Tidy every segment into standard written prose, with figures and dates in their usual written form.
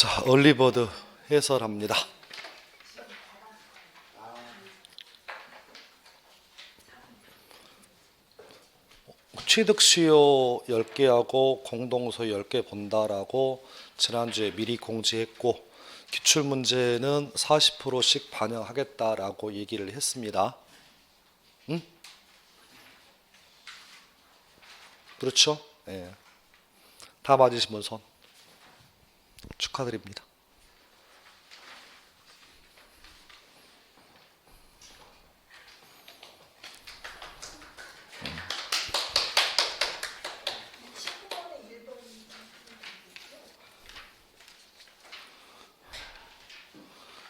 자, 얼리버드 해설합니다. 취득수요 10개하고 공동소유 10개 본다라고 지난주에 미리 공지했고, 기출문제는 40%씩 반영하겠다라고 얘기를 했습니다. 응? 그렇죠? 네. 다 맞으신 분 손 축하드립니다.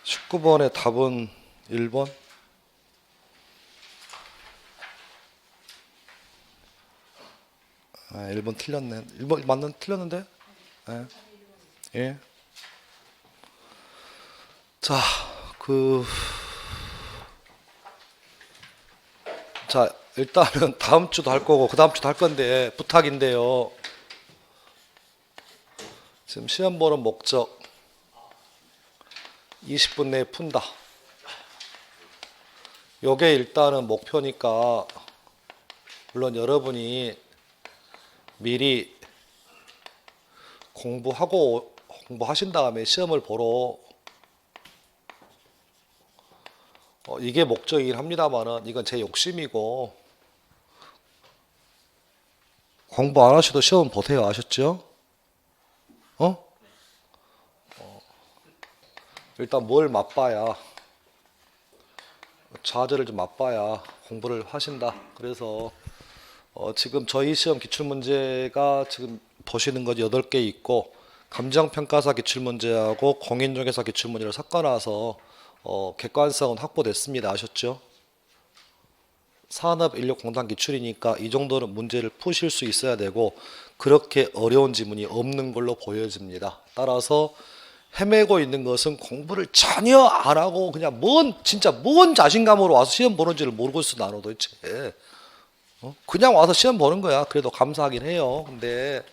(19) 번의 답은 1번. 아, 1번 틀렸네. 1번 맞는 틀렸는데? 네. 예. 자, 일단은 다음 주도 할 거고 그 다음 주도 할 건데 부탁인데요. 지금 시험 보는 목적 20분 내에 푼다. 요게 일단은 목표니까, 물론 여러분이 미리 공부하신 다음에 시험을 보러 이게 목적이긴 합니다만은, 이건 제 욕심이고, 공부 안 하셔도 시험 보세요. 아셨죠? 일단 뭘 맛봐야, 좌절을 좀 맛봐야 공부를 하신다. 그래서 지금 저희 시험 기출문제가 지금 보시는 것 8개 있고, 감정평가사 기출문제하고 공인중개사 기출문제를 섞어놔서 객관성은 확보됐습니다. 아셨죠? 산업인력공단 기출이니까 이 정도는 문제를 푸실 수 있어야 되고, 그렇게 어려운 지문이 없는 걸로 보여집니다. 따라서 헤매고 있는 것은 공부를 전혀 안 하고 그냥 진짜 뭔 자신감으로 와서 시험 보는지를 모르고 있어. 나는 도대체 그냥 와서 시험 보는 거야. 그래도 감사하긴 해요. 근데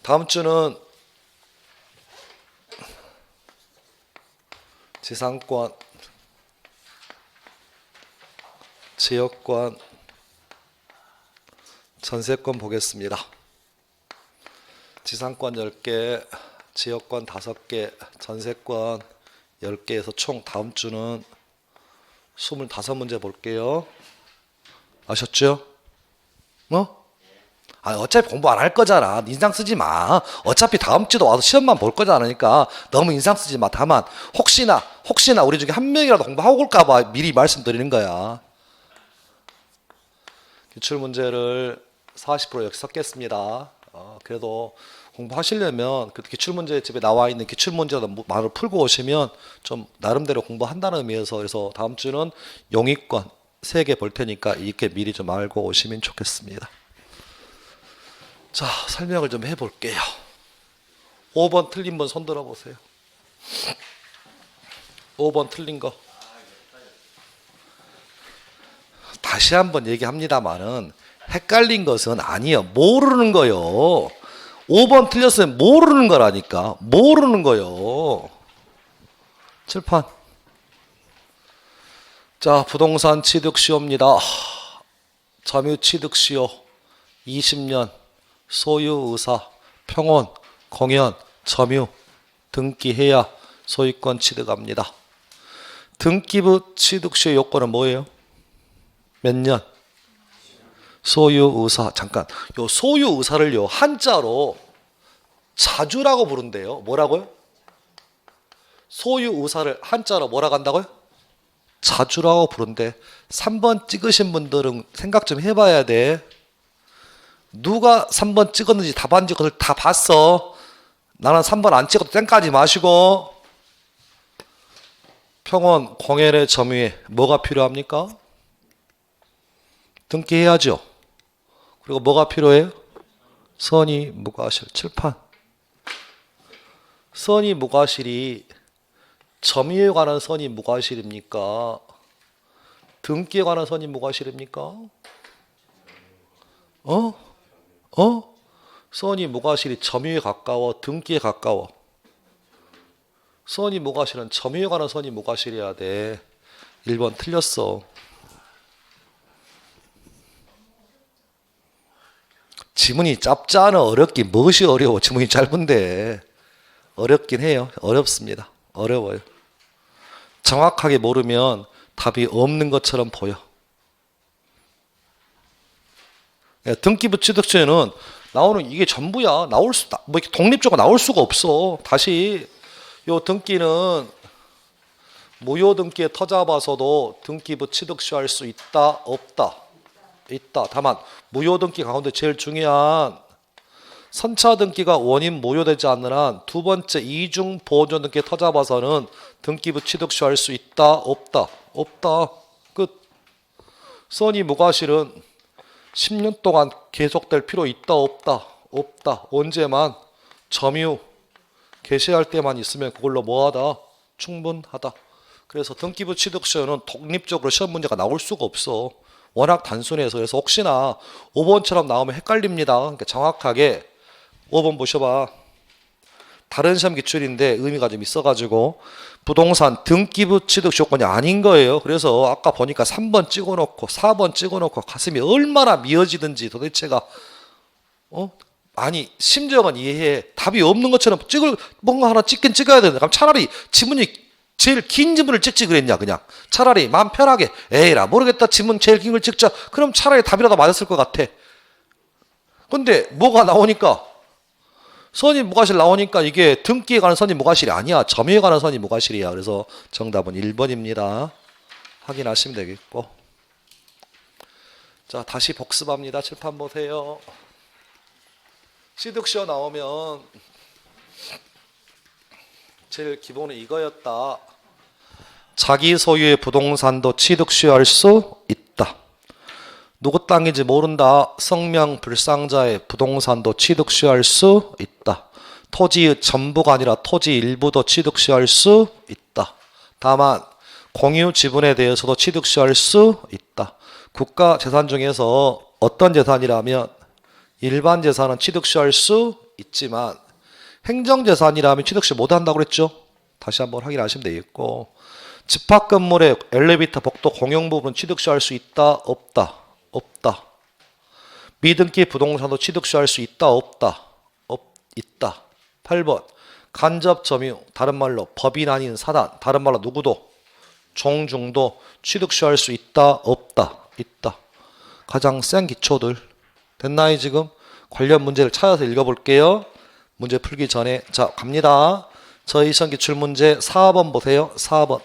다음 주는 지상권, 지역권, 전세권 보겠습니다. 지상권 10개, 지역권 5개, 전세권 10개에서 총 다음 주는 25문제 볼게요. 아셨죠? 어차피 공부 안 할 거잖아. 인상 쓰지 마. 어차피 다음 주도 와서 시험만 볼 거잖아. 너무 인상 쓰지 마. 다만 혹시나 우리 중에 한 명이라도 공부하고 올까 봐 미리 말씀드리는 거야. 기출문제를 40% 여기 섞겠습니다. 그래도 공부하시려면 그 기출문제 집에 나와 있는 기출문제도 많이 풀고 오시면 좀 나름대로 공부한다는 의미에서, 그래서 다음 주는 용의권 3개 볼 테니까 이렇게 미리 좀 알고 오시면 좋겠습니다. 자, 설명을 좀 해볼게요. 5번 틀린 분 손 들어보세요. 5번 틀린 거 다시 한번 얘기합니다만은, 헷갈린 것은 아니에요. 모르는 거요. 5번 틀렸으면 모르는 거라니까. 모르는 거요. 칠판. 자, 부동산 취득시효입니다. 점유 취득시효 20년, 소유 의사, 평온, 공연, 점유, 등기해야 소유권 취득합니다. 등기부 취득시효 요건은 뭐예요? 몇 년? 소유 의사. 잠깐, 요 소유 의사를요 한자로 자주라고 부른대요. 뭐라고요? 소유 의사를 한자로 뭐라고 한다고요? 자주라고 부른대. 3번 찍으신 분들은 생각 좀 해봐야 돼. 누가 3번 찍었는지 답안지 그걸 다 봤어. 나는 3번 안 찍어도 땡까지 마시고. 평온, 공연의 점유에 뭐가 필요합니까? 등기해야죠. 그리고 뭐가 필요해요? 선의 무과실. 칠판. 선의 무과실이 점유에 관한 선의 무과실입니까? 등기에 관한 선의 무과실입니까? 선의 무과실이 점유에 가까워, 등기에 가까워? 선이 무과실은 점유에 관한 선이 무과실이어야 돼. 1번 틀렸어. 지문이 짧잖아. 어렵긴 무엇이 어려워. 지문이 짧은데. 어렵긴 해요. 어렵습니다. 어려워요. 정확하게 모르면 답이 없는 것처럼 보여. 등기부 취득세는 나오는 이게 전부야. 나올 수, 뭐 이렇게 독립적으로 나올 수가 없어. 다시 요 등기는 무효 등기에 터잡아서도 등기부 취득시 할 수 있다, 없다? 있다. 다만 무효 등기 가운데 제일 중요한 선차 등기가 원인 무효되지 않는 한 두 번째 이중 보존 등기에 터잡아서는 등기부 취득시 할 수 있다, 없다? 없다. 끝. 선이 무과실은 10년 동안 계속될 필요 있다, 없다? 없다. 언제만 점유 개시할 때만 있으면 그걸로 뭐하다? 충분하다. 그래서 등기부 취득시에는 독립적으로 시험 문제가 나올 수가 없어. 워낙 단순해서. 그래서 혹시나 5번처럼 나오면 헷갈립니다. 그러니까 정확하게 5번 보셔봐. 다른 시험 기출인데 의미가 좀 있어가지고 부동산 등기부 취득 조건이 아닌 거예요. 그래서 아까 보니까 3번 찍어놓고 4번 찍어놓고 가슴이 얼마나 미어지든지 도대체가 아니 심정은 이해해. 답이 없는 것처럼 뭔가 하나 찍긴 찍어야 되는데 그럼 차라리 지문이 제일 긴 지문을 찍지 그랬냐. 그냥 차라리 마음 편하게 에이라 모르겠다 지문 제일 긴 걸 찍자. 그럼 차라리 답이라도 맞았을 것 같아. 근데 뭐가 나오니까 선이 무과실 나오니까 이게 등기에 관한 선이 무과실이 아니야. 점유에 관한 선이 무과실이야. 그래서 정답은 1번입니다. 확인하시면 되겠고. 자, 다시 복습합니다. 칠판 보세요. 취득시효 나오면 제일 기본은 이거였다. 자기 소유의 부동산도 취득시효할 수 있다. 누구 땅인지 모른다. 성명 불상자의 부동산도 취득시효할 수 있다. 토지의 전부가 아니라 토지 일부도 취득시효할 수 있다. 다만 공유 지분에 대해서도 취득시효할 수 있다. 국가 재산 중에서 어떤 재산이라면 일반 재산은 취득시효할 수 있지만 행정재산이라면 취득시효 못한다고 그랬죠. 다시 한번 확인하시면 되겠고, 집합 건물의 엘리베이터 복도 공용 부분 취득시효할 수 있다, 없다? 없다. 미등기 부동산도 취득시효할 수 있다, 없다? 있다. 8번 간접 점유, 다른 말로 법인 아닌 사단, 다른 말로 누구도 종중도 취득시효할 수 있다, 없다? 있다. 가장 센 기초들 됐나요? 지금 관련 문제를 찾아서 읽어볼게요. 문제 풀기 전에. 자, 갑니다. 저희 시험 기출 문제 4번 보세요. 4번.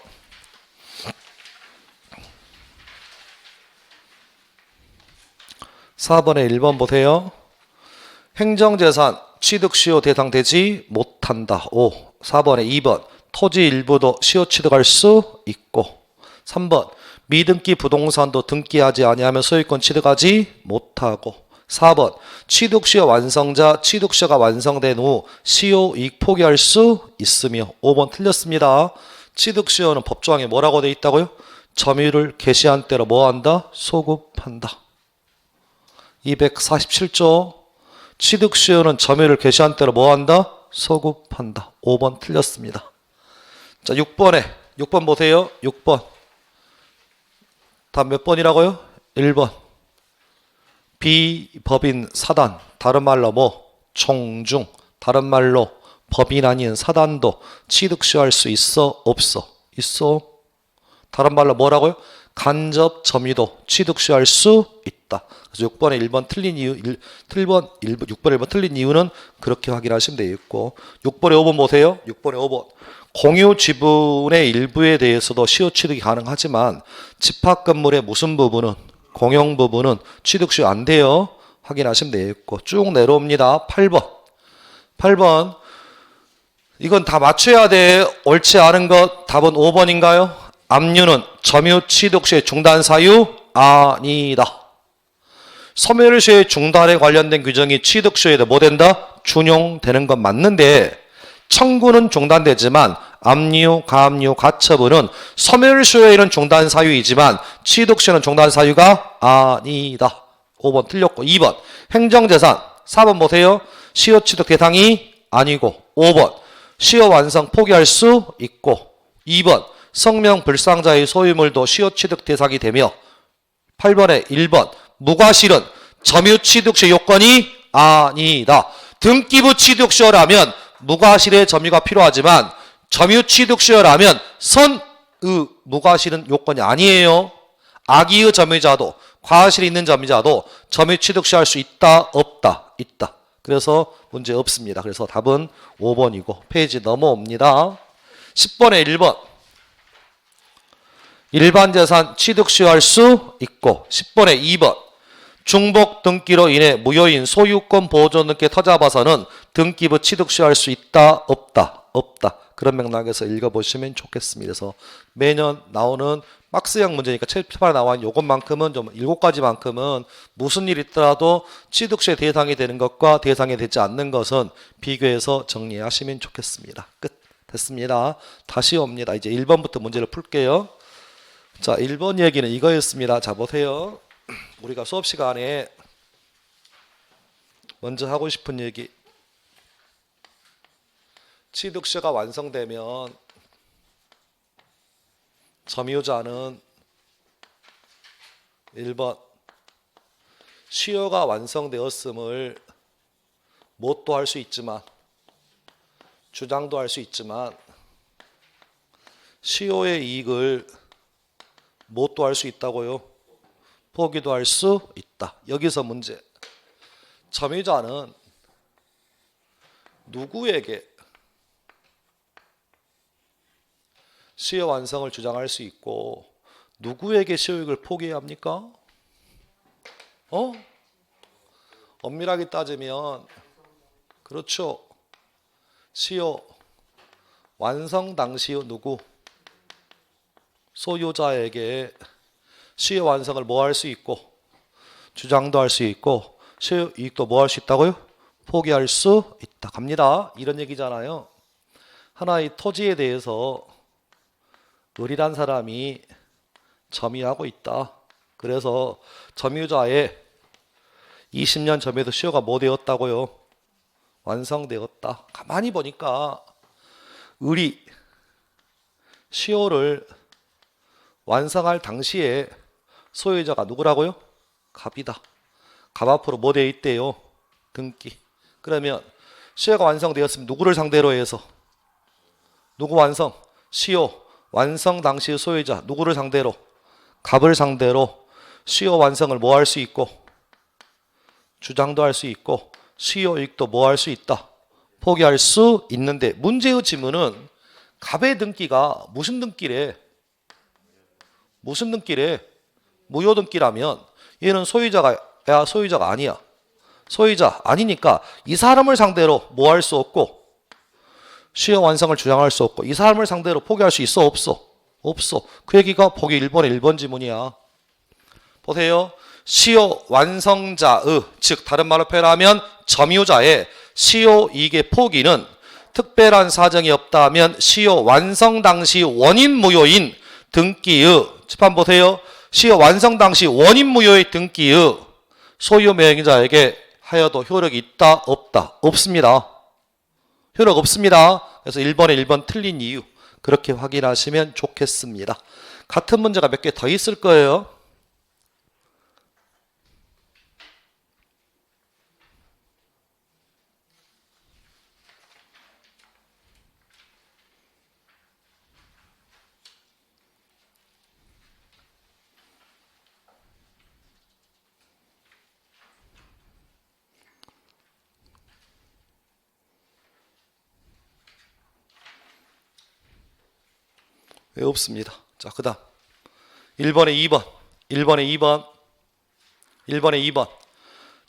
4번에 1번 보세요. 행정재산 취득시효 대상 되지 못한다. 5. 4번에 2번. 토지 일부도 시효 취득할 수 있고. 3번. 미등기 부동산도 등기하지 아니하면 소유권 취득하지 못하고. 4번. 취득시효 완성자 취득시효가 완성된 후 시효 이익 포기할 수 있으며. 5번 틀렸습니다. 취득시효는 법조항에 뭐라고 돼 있다고요? 점유를 개시한 때로 뭐한다? 소급한다. 247조. 취득시효는 점유를 개시한 때로 뭐한다? 소급한다. 5번 틀렸습니다. 자, 6번 보세요. 6번. 답 몇 번이라고요? 1번. 비법인 사단, 다른 말로 뭐 총중, 다른 말로 법인 아닌 사단도 취득시효할 수 있어, 없어? 있어. 다른 말로 뭐라고요? 간접 점유도 취득시효할 수 있다. 그래서 6번에 1번 틀린 이유, 6번에 1번 틀린 이유는 그렇게 확인하시면 되겠고. 6번에 5번 보세요. 6번에 5번. 공유 지분의 일부에 대해서도 시효 취득이 가능하지만 집합 건물의 무슨 부분은, 공용 부분은 취득시효 안 돼요. 확인하시면 되겠고. 쭉 내려옵니다. 8번. 이건 다 맞춰야 돼. 옳지 않은 것. 답은 5번인가요? 압류는 점유 취득시효 중단 사유 아니다. 소멸시효 중단에 관련된 규정이 취득시효에도 뭐 된다? 준용되는 건 맞는데 청구는 중단되지만 압류, 가압류, 가처분은 소멸시효에는 중단 사유이지만 취득시효는 중단 사유가 아니다. 5번 틀렸고. 2번 행정재산. 4번 보세요. 시효 취득 대상이 아니고. 5번 시효 완성 포기할 수 있고 2번 성명 불상자의 소유물도 시효 취득 대상이 되며 8번에 1번 무과실은 점유 취득시 요건이 아니다. 등기부 취득시효라면 무과실의 점유가 필요하지만 점유 취득시효라면 선의 무과실은 요건이 아니에요. 악의의 점유자도 과실이 있는 점유자도 점유 취득시효할 수 있다 없다 있다. 그래서 문제 없습니다. 그래서 답은 5번이고 페이지 넘어옵니다. 10번에 1번 일반 재산 취득시효할 수 있고 10번에 2번 중복 등기로 인해 무효인 소유권 보존 등기 터잡아서는 등기부 취득시효할 수 있다 없다 없다. 그런 맥락에서 읽어보시면 좋겠습니다. 그래서 매년 나오는 박스형 문제니까 책판에 나와 있는 요것만큼은 좀 7가지만큼은 무슨 일 있더라도 취득시효 대상이 되는 것과 대상이 되지 않는 것은 비교해서 정리하시면 좋겠습니다. 끝. 됐습니다. 다시 옵니다. 이제 1번부터 문제를 풀게요. 자, 1번 얘기는 이거였습니다. 자, 보세요. 우리가 수업 시간에 먼저 하고 싶은 얘기. 취득시효가 완성되면 점유자는 1번 시효가 완성되었음을 못도 할 수 있지만 주장도 할 수 있지만 시효의 이익을 못도 할 수 있다고요? 포기도 할 수 있다. 여기서 문제. 점유자는 누구에게 시효 완성을 주장할 수 있고 누구에게 시효이익을 포기해야 합니까? 엄밀하게 따지면 그렇죠. 시효 완성 당시 누구? 소유자에게 시효 완성을 뭐 할 수 있고 주장도 할 수 있고 시효 이익도 뭐 할 수 있다고요? 포기할 수 있다. 갑니다. 이런 얘기잖아요. 하나의 토지에 대해서 을이란 사람이 점유하고 있다. 그래서 점유자의 20년 점유에도 시효가 뭐 되었다고요? 완성되었다. 가만히 보니까 을이 시효를 완성할 당시에 소유자가 누구라고요? 갑이다. 갑 앞으로 뭐 되어 있대요? 등기. 그러면 시효가 완성되었으면 누구를 상대로 해서? 누구 완성? 시효 완성 당시 소유자 누구를 상대로? 갑을 상대로 시효 완성을 뭐 할 수 있고 주장도 할 수 있고 시효 이익도 뭐 할 수 있다? 포기할 수 있는데 문제의 지문은 갑의 등기가 무슨 등기래? 무슨 등기래? 무효 등기라면 얘는 소유자가 아니야. 소유자 아니니까 이 사람을 상대로 뭐 할 수 없고 시효 완성을 주장할 수 없고 이 사람을 상대로 포기할 수 있어 없어? 없어. 그 얘기가 보기 1번의 1번 지문이야. 보세요. 시효 완성자의 즉 다른 말로 표현하면 점유자의 시효 이익의 포기는 특별한 사정이 없다면 시효 완성 당시 원인 무효인 등기의 칠판 보세요. 시효 완성 당시 원인 무효의 등기의 소유 명의자에게 하여도 효력이 있다 없다? 없습니다. 효력 없습니다. 그래서 1번에 1번 틀린 이유 그렇게 확인하시면 좋겠습니다. 같은 문제가 몇 개 더 있을 거예요. 왜 없습니다. 자, 그 다음 1번에 2번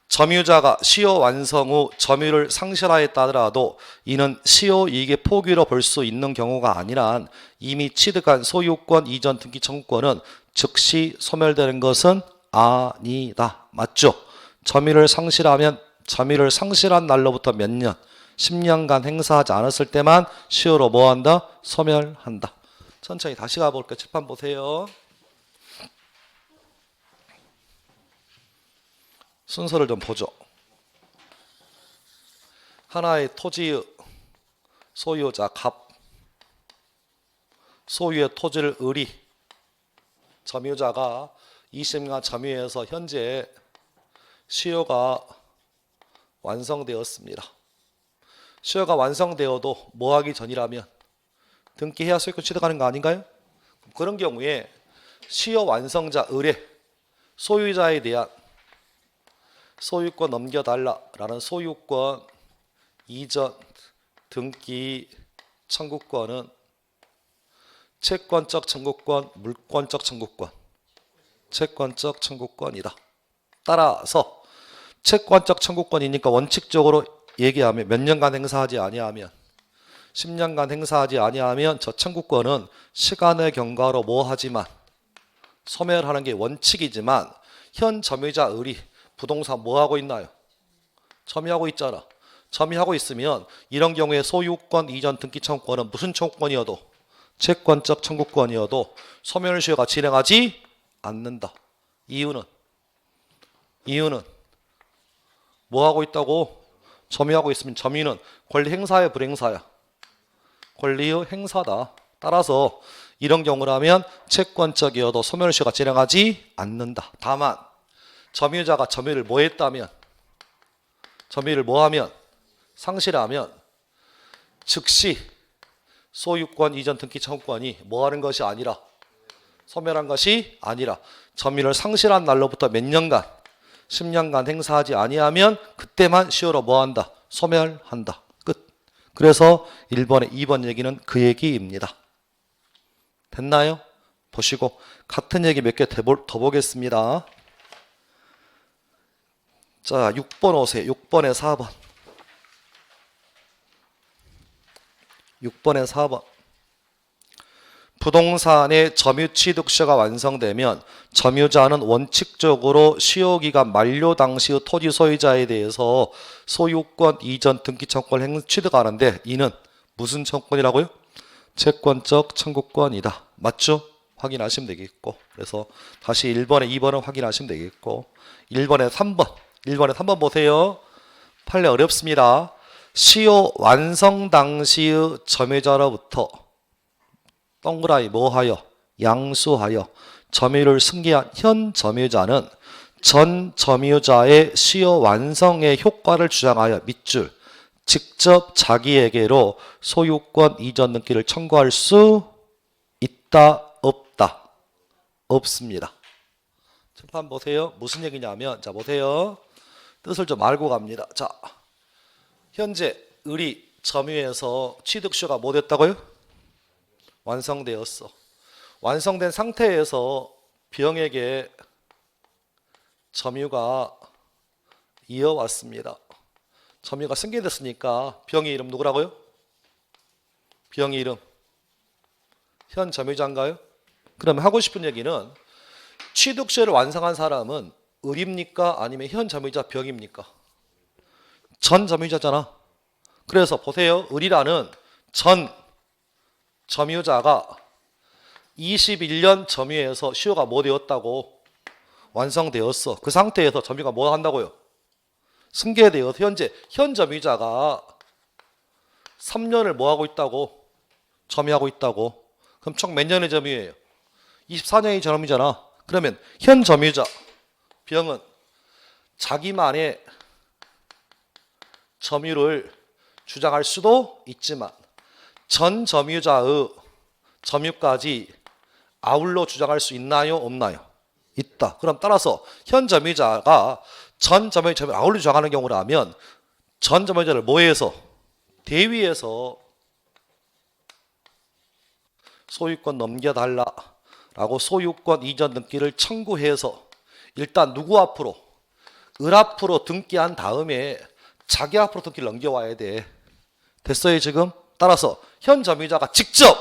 점유자가 시효 완성 후 점유를 상실하였다 하더라도 이는 시효 이익의 포기로 볼 수 있는 경우가 아니란 이미 취득한 소유권 이전 등기 청구권은 즉시 소멸되는 것은 아니다. 맞죠? 점유를 상실하면 점유를 상실한 날로부터 몇 년? 10년간 행사하지 않았을 때만 시효로 뭐한다? 소멸한다. 천천히 다시 가볼게요. 칠판 보세요. 순서를 좀 보죠. 하나의 토지의 소유자 갑, 소유의 토지를 을이, 점유자가 20년간 점유해서 현재 시효가 완성되었습니다. 시효가 완성되어도 뭐 하기 전이라면 등기해야 소유권 취득하는 거 아닌가요? 그런 경우에 시효 완성자 을의 소유자에 대한 소유권 넘겨달라라는 소유권 이전 등기 청구권은 채권적 청구권, 물권적 청구권, 채권적 청구권이다. 따라서 채권적 청구권이니까 원칙적으로 얘기하면 몇 년간 행사하지 아니하면 10년간 행사하지 아니하면 저 청구권은 시간의 경과로 뭐하지만 소멸하는 게 원칙이지만 현 점유자 을이 부동산 뭐하고 있나요? 점유하고 있잖아. 점유하고 있으면 이런 경우에 소유권 이전 등기 청구권은 무슨 청구권이어도 채권적 청구권이어도 소멸시효가 진행하지 않는다. 이유는 뭐하고 있다고? 점유하고 있으면 점유는 권리 행사야 불행사야? 권리의 행사다. 따라서 이런 경우라면 채권적이어도 소멸시효가 진행하지 않는다. 다만 점유자가 점유를 뭐 했다면, 점유를 뭐 하면, 상실하면 즉시 소유권 이전 등기 청구권이 뭐 하는 것이 아니라, 소멸한 것이 아니라 점유를 상실한 날로부터 몇 년간, 10년간 행사하지 아니하면 그때만 시효로 뭐 한다? 소멸한다. 끝. 그래서 1번에 2번 얘기는 그 얘기입니다. 됐나요? 보시고 같은 얘기 몇 개 더 보겠습니다. 자, 6번 오세요. 6번에 4번. 6번에 4번. 부동산의 점유취득시효가 완성되면 점유자는 원칙적으로 시효기간 만료 당시의 토지 소유자에 대해서 소유권 이전 등기 청구권을 취득하는데 이는 무슨 청구권이라고요? 채권적 청구권이다. 맞죠? 확인하시면 되겠고, 그래서 다시 1번에 2번은 확인하시면 되겠고, 1번에 3번 보세요. 판례 어렵습니다. 시효 완성 당시의 점유자로부터 동그라미 뭐하여? 양수하여 점유를 승계한 현 점유자는 전 점유자의 시효 완성의 효과를 주장하여 밑줄 직접 자기에게로 소유권 이전 등기를 청구할 수 있다, 없다? 없습니다. 칠판 보세요. 무슨 얘기냐면, 자 보세요. 뜻을 좀 알고 갑니다. 자, 현재 을이 점유해서 취득시효가 뭐 됐다고요? 완성되었어. 완성된 상태에서 병에게 점유가 이어왔습니다. 점유가 승계됐으니까 병의 이름 누구라고요? 병의 이름 현 점유자인가요? 그럼 하고 싶은 얘기는 취득시효를 완성한 사람은 을입니까? 아니면 현 점유자 병입니까? 전 점유자잖아. 그래서 보세요. 을이라는 전 점유자가 21년 점유해서 시효가 뭐 되었다고? 완성되었어. 그 상태에서 점유가 뭐 한다고요? 승계되어서 현재 현 점유자가 3년을 뭐 하고 있다고? 점유하고 있다고. 그럼 총 몇 년의 점유예요? 24년의 점유잖아. 그러면 현 점유자 병은 자기만의 점유를 주장할 수도 있지만 전 점유자의 점유까지 아울러 주장할 수 있나요? 없나요? 있다. 그럼 따라서 현 점유자가 전 점유자를 아울러 주장하는 경우라면 전 점유자를 뭐해서? 대위에서 소유권 넘겨달라라고 소유권 이전 등기를 청구해서 일단 누구 앞으로? 을 앞으로 등기한 다음에 자기 앞으로 등기를 넘겨와야 돼. 됐어요 지금? 따라서 현 점유자가 직접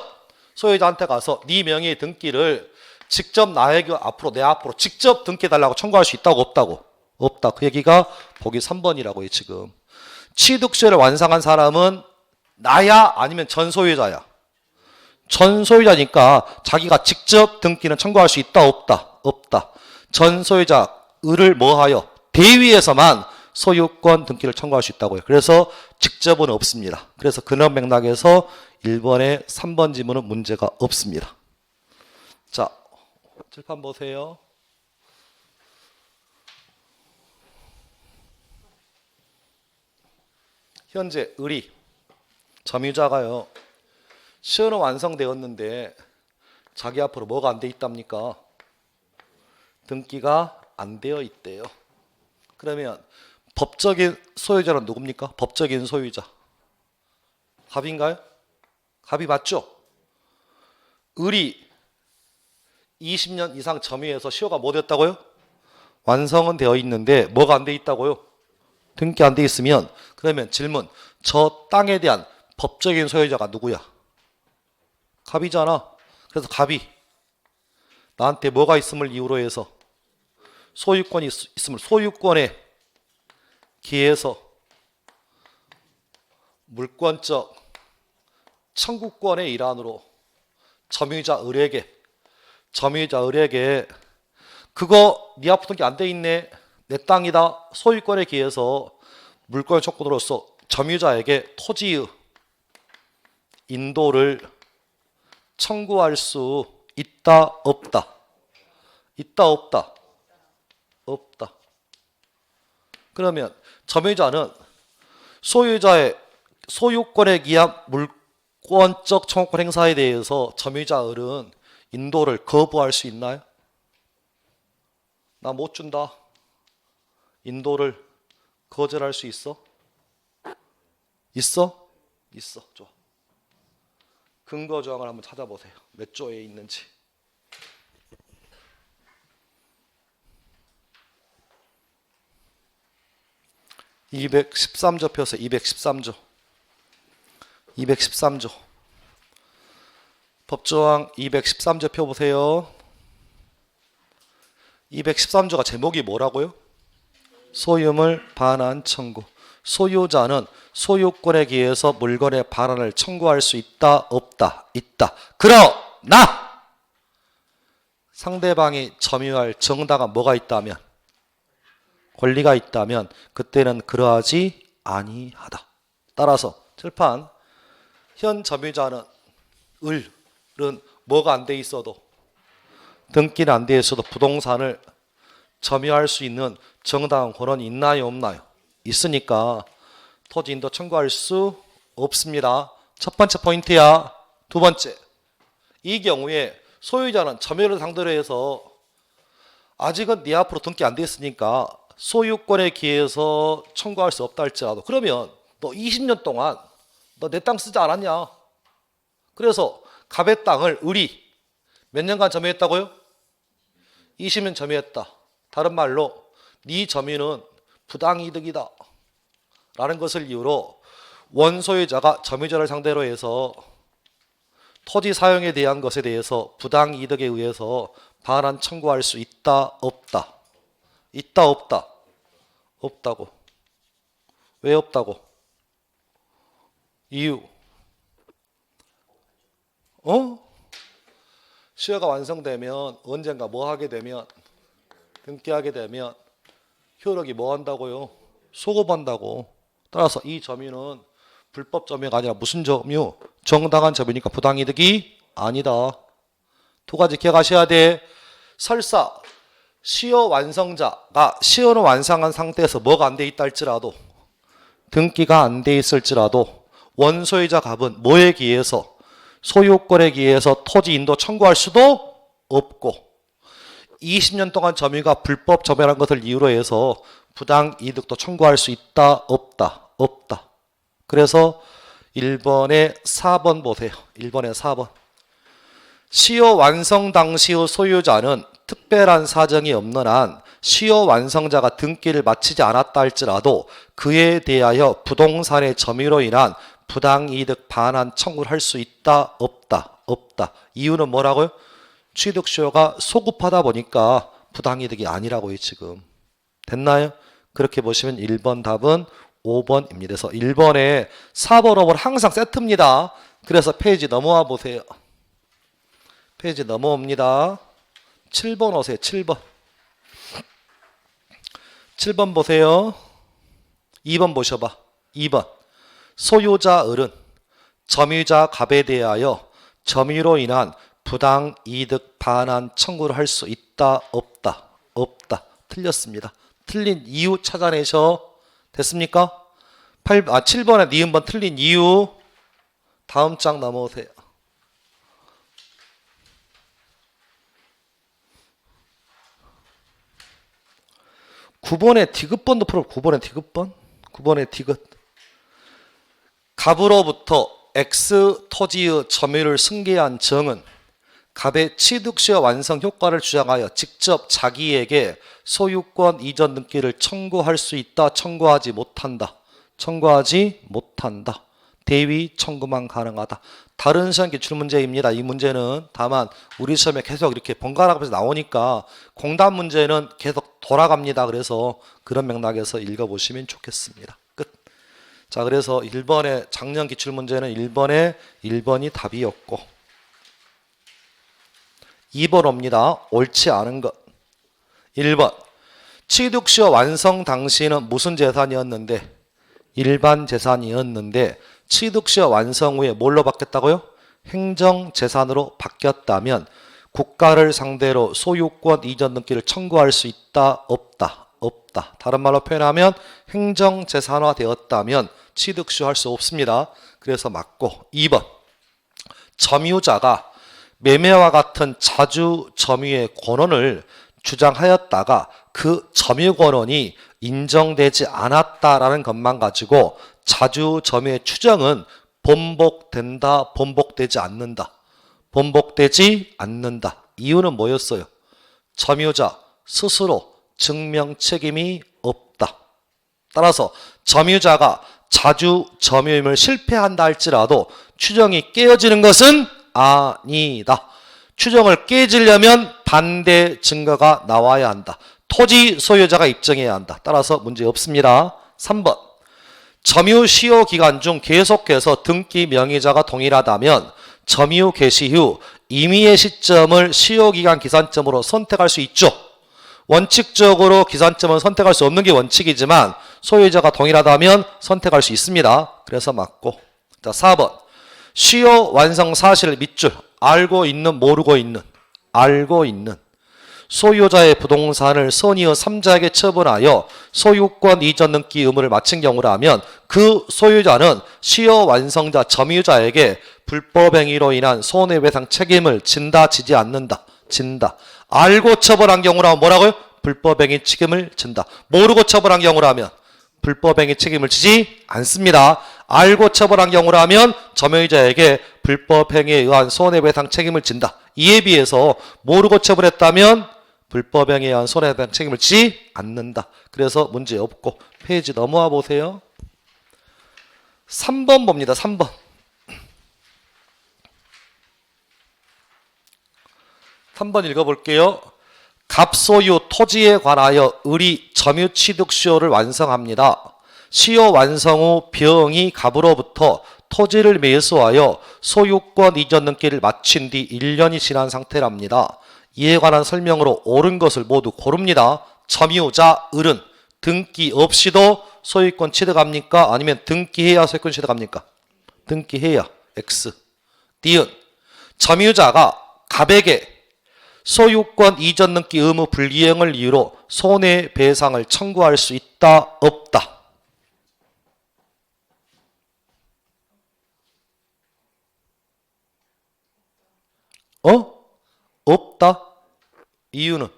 소유자한테 가서 네 명의 등기를 직접 나에게 앞으로 내 앞으로 직접 등기해달라고 청구할 수 있다고 없다고? 없다. 그 얘기가 보기 3번이라고요 지금. 취득시효를 완성한 사람은 나야 아니면 전 소유자야? 전 소유자니까 자기가 직접 등기는 청구할 수 있다 없다? 없다. 전 소유자 을을 뭐하여? 대위에서만 소유권 등기를 청구할 수 있다고요. 그래서 직접은 없습니다. 그래서 그런 맥락에서 1번의 3번 지문은 문제가 없습니다. 자, 칠판 보세요. 현재 의리 점유자가요. 시효는 완성되었는데 자기 앞으로 뭐가 안 돼 있답니까? 등기가 안 되어 있대요. 그러면 법적인 소유자는 누굽니까? 법적인 소유자. 갑인가요? 갑이 맞죠? 을이 20년 이상 점유해서 시효가 뭐 됐다고요? 완성은 되어 있는데 뭐가 안 돼 있다고요? 등기 안 돼 있으면 그러면 질문, 저 땅에 대한 법적인 소유자가 누구야? 갑이잖아. 그래서 갑이 나한테 뭐가 있음을 이유로 해서 소유권이 있음을 소유권에 기해서 물권적 청구권의 일환으로 점유자 을에게 그거 네 앞으로 등기 안 돼 있네. 내 땅이다. 소유권에 기해서 물권 청구로서 점유자에게 토지의 인도를 청구할 수 있다 없다. 있다 없다. 없다. 그러면 점유자는 소유자의 소유권에 기한 물권적 청구권 행사에 대해서 점유자 을은 인도를 거부할 수 있나요? 나 못 준다. 인도를 거절할 수 있어? 있어? 있어. 좋아. 근거 조항을 한번 찾아보세요. 몇 조에 있는지. (213조) 펴서 213조. 213조. 법조항 213조 펴보세요. 213조가 제목이 뭐라고요? 소유물 반환 청구. 소유자는 소유권에 기해서 물건의 반환을 청구할 수 있다 없다. 있다. 그러나 상대방이 점유할 정당한 뭐가 있다면, 권리가 있다면 그때는 그러하지 아니하다. 따라서 칠판, 현 점유자는 을은 뭐가 안 돼 있어도, 등기는 안 돼 있어도 부동산을 점유할 수 있는 정당한 권한이 있나요 없나요? 있으니까 토지 인도 청구할 수 없습니다. 첫 번째 포인트야. 두 번째, 이 경우에 소유자는 점유를 상대로 해서 아직은 네 앞으로 등기 안 돼 있으니까 소유권에 기해서 청구할 수 없다 할지라도, 그러면 너 20년 동안 너 내 땅 쓰지 않았냐? 그래서 갑의 땅을 을이 몇 년간 점유했다고요? 20년 점유했다. 다른 말로 네 점유는 부당이득이다 라는 것을 이유로 원소유자가 점유자를 상대로 해서 토지 사용에 대한 것에 대해서 부당이득에 의해서 반환 청구할 수 있다 없다. 있다 없다. 없다고. 왜 없다고? 이유. 시효가 완성되면 언젠가 뭐 하게 되면, 등기하게 되면 효력이 뭐 한다고요? 소급한다고. 따라서 이 점유는 불법 점유가 아니라 무슨 점유? 정당한 점유니까 부당이득이 아니다. 두 가지 기억하셔야 돼. 설사 시효 완성자가 시효는 완성한 상태에서 뭐가 안 돼 있다 할지라도, 등기가 안 돼 있을지라도 원소유자 갑은 뭐에 기해서, 소유권에 기해서 토지 인도 청구할 수도 없고 20년 동안 점유가 불법 점유한 것을 이유로 해서 부당 이득도 청구할 수 있다 없다. 없다. 그래서 1번에 4번 보세요. 1번에 4번. 시효 완성 당시의 소유자는 특별한 사정이 없는 한 시효 완성자가 등기를 마치지 않았다 할지라도 그에 대하여 부동산의 점유로 인한 부당이득 반환 청구를 할 수 있다 없다. 없다. 이유는 뭐라고요? 취득시효가 소급하다 보니까 부당이득이 아니라고요. 지금 됐나요? 그렇게 보시면 1번 답은 5번입니다. 그래서 1번에 4번, 5번 항상 세트입니다. 그래서 페이지 넘어와 보세요. 페이지 넘어옵니다. 7번 오세요. 7번. 7번 보세요. 2번 보셔봐. 2번. 소유자 을은 점유자 갑에 대하여 점유로 인한 부당 이득 반환 청구를 할 수 있다, 없다? 없다. 틀렸습니다. 틀린 이유 찾아내셔. 됐습니까? 7번에 니은번 틀린 이유. 다음 장 넘어오세요. 9번의 디귿번도 풀어. 9번의 디귿번. 9번의 디귿. 갑으로부터 X 토지의 점유를 승계한 정은 갑의 취득시효 완성 효과를 주장하여 직접 자기에게 소유권 이전 등기를 청구할 수 있다, 청구하지 못한다. 청구하지 못한다. 대위 청구만 가능하다. 다른 시험 기출 문제입니다. 이 문제는 다만 우리 시험에 계속 이렇게 번갈아 가면서 나오니까 공답 문제는 계속 돌아갑니다. 그래서 그런 맥락에서 읽어보시면 좋겠습니다. 끝. 자, 그래서 1번의 작년 기출 문제는 1번이 답이었고 2번 옵니다. 옳지 않은 것. 1번. 취득시효 완성 당시는 무슨 재산이었는데? 일반 재산이었는데 취득시효 완성 후에 뭘로 바뀌었다고요? 행정재산으로 바뀌었다면 국가를 상대로 소유권 이전 등기를 청구할 수 있다, 없다? 없다. 다른 말로 표현하면 행정재산화 되었다면 취득시효 할 수 없습니다. 그래서 맞고 2번. 점유자가 매매와 같은 자주 점유의 권한을 주장하였다가 그 점유 권한이 인정되지 않았다라는 것만 가지고 자주 점유의 추정은 번복된다, 번복되지 않는다. 번복되지 않는다. 이유는 뭐였어요? 점유자 스스로 증명 책임이 없다. 따라서 점유자가 자주 점유임을 실패한다 할지라도 추정이 깨어지는 것은 아니다. 추정을 깨지려면 반대 증거가 나와야 한다. 토지 소유자가 입증해야 한다. 따라서 문제 없습니다. 3번. 점유 시효 기간 중 계속해서 등기 명의자가 동일하다면 점유 개시 후 임의의 시점을 시효 기간 기산점으로 선택할 수 있죠. 원칙적으로 기산점은 선택할 수 없는 게 원칙이지만 소유자가 동일하다면 선택할 수 있습니다. 그래서 맞고. 자, 4번. 시효 완성 사실 밑줄. 알고 있는, 모르고 있는. 알고 있는. 소유자의 부동산을 선의의 3자에게 처분하여 소유권 이전 등기 의무를 마친 경우라면 그 소유자는 시효 완성자 점유자에게 불법행위로 인한 손해배상 책임을 진다, 지지 않는다. 진다. 알고 처벌한 경우라면 뭐라고요? 불법행위 책임을 진다. 모르고 처벌한 경우라면 불법행위 책임을 지지 않습니다. 알고 처벌한 경우라면 점유자에게 불법행위에 의한 손해배상 책임을 진다. 이에 비해서 모르고 처벌했다면 불법행위에 의한 손해배상 책임을 지지 않는다. 그래서 문제 없고 페이지 넘어와 보세요. 3번 봅니다. 3번. 3번 읽어볼게요. 갑소유 토지에 관하여 을이 점유 취득 시효를 완성합니다. 시효 완성 후 병이 갑으로부터 토지를 매수하여 소유권 이전 등기를 마친 뒤 1년이 지난 상태랍니다. 이에 관한 설명으로 옳은 것을 모두 고릅니다. 점유자 을은 등기 없이도 소유권 취득합니까? 아니면 등기해야 소유권 취득합니까? 등기해야 X. D은 점유자가 갑에게 소유권 이전 등기 의무 불이행을 이유로 손해배상을 청구할 수 있다, 없다? 없다. 이유는?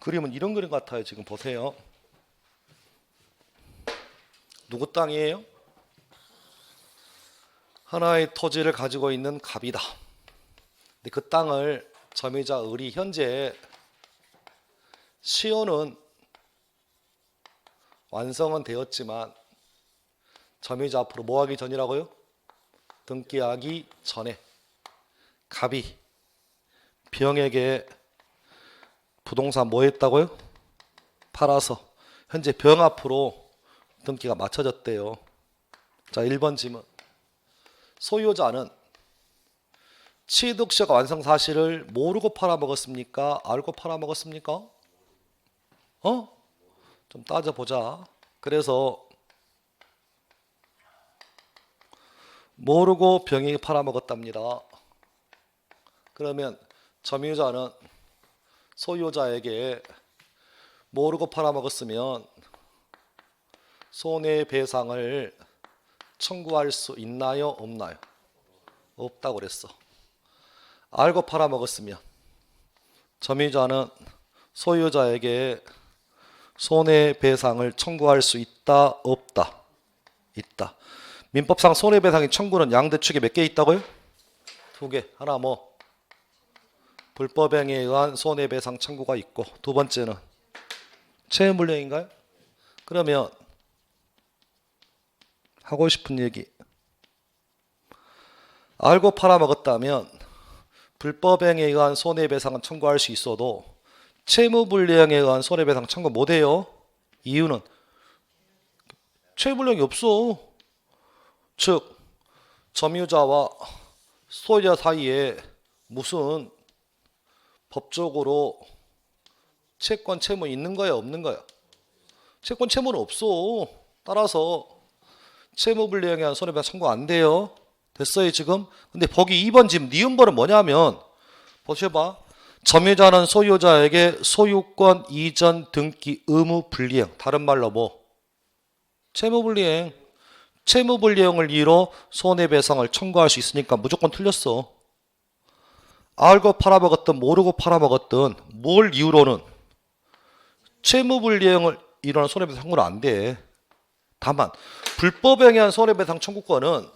그림은 이런 그림 같아요. 지금 보세요. 누구 땅이에요? 하나의 토지를 가지고 있는 갑이다. 근데 그 땅을 점유자 을이 현재 시효는 완성은 되었지만 점유자 앞으로 뭐 하기 전이라고요? 등기하기 전에 갑이 병에게 부동산 뭐 했다고요? 팔아서 현재 병 앞으로 등기가 맞춰졌대요. 자, 1번 질문. 소유자는 취득시효가 완성 사실을 모르고 팔아먹었습니까? 알고 팔아먹었습니까? 좀 따져보자. 그래서 모르고 병에게 팔아먹었답니다. 그러면 점유자는 소유자에게 모르고 팔아먹었으면 손해배상을 청구할 수 있나요? 없나요? 없다고 그랬어. 알고 팔아먹었으면 점유자는 소유자에게 손해배상을 청구할 수 있다? 없다? 있다. 민법상 손해배상의 청구는 양대축에 몇 개 있다고요? 2개. 하나 뭐? 불법행위에 의한 손해배상 청구가 있고, 두 번째는 채무불이행인가요? 그러면 하고 싶은 얘기, 알고 팔아먹었다면 불법행위에 의한 손해배상은 청구할 수 있어도 채무불이행에 의한 손해배상 청구 못해요. 이유는 채무불이행이 없어. 즉 점유자와 소유자 사이에 무슨 법적으로 채권 채무 있는 거야 없는 거야? 채권 채무는 없어. 따라서 채무불이행에 의한 손해배상 청구 안 돼요. 됐어요 지금? 근데 거기 2번 지금 니은벌은 뭐냐면 보셔봐. 점유자는 소유자에게 소유권 이전 등기 의무 불이행, 다른 말로 뭐? 채무불이행. 채무불이행을 이유로 손해배상을 청구할 수 있으니까 무조건 틀렸어. 알고 팔아먹었든 모르고 팔아먹었든 뭘 이유로는 채무불이행을 이유로 손해배상 청구는 안 돼. 다만 불법행위에 의한 손해배상 청구권은